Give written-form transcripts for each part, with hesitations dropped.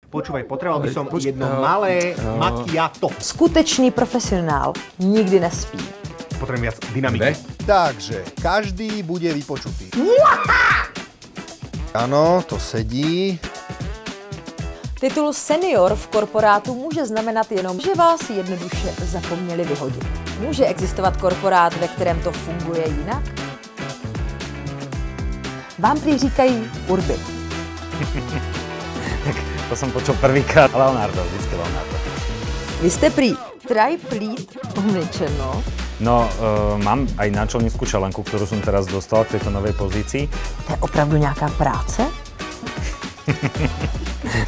Počúvaj, potreboval by som jedno malé macchiato. Skutečný profesionál nikdy nespí. Potrebujem viac dynamiky. Takže každý bude vypočutý. Áno, to sedí. Titul senior v korporátu může znamenat jenom, že vás jednoduše zapomněli vyhodit. Může existovat korporát, ve kterém to funguje jinak? Vám prý říkají Urby. Tak to som počul prvýkrát. Leonardo, vždycky Leonardo. Vy jste prý trajplít umličeno. No, mám aj náčelnícku čelenku, ktorú som teraz dostal k tejto novej pozícii. To je opravdu nějaká práce?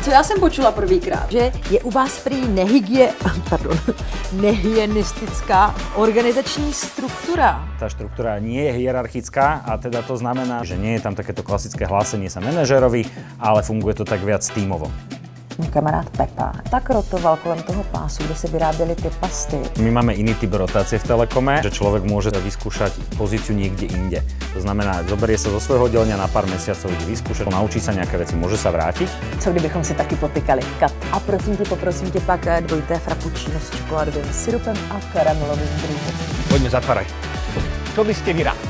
Co já jsem počula prvýkrát? Že je u vás prý nehygienistická organizační struktura. Tá štruktúra nie je hierarchická a teda to znamená, že nie je tam takéto klasické hlásenie sa manažérovi, ale funguje to tak viac tímovo. Můj kamarád Pepa tak rotoval kolem toho pásu, kde se vyráběly ty pasty. My máme iný typ rotácie v Telekome, že človek môže vyskúšať pozíciu niekde inde. To znamená, zoberie sa zo svojho oddelenia na pár mesiacov, ide vyskúšať, naučí sa nejaké veci, môže sa vrátiť. Co kdybychom si taky potykali kat? A poprosím tě pak dvojité frappuccino s čokoládovým syrupem a karamelovým brýhem. Poďme, zatváraj. Čo by ste vy rád?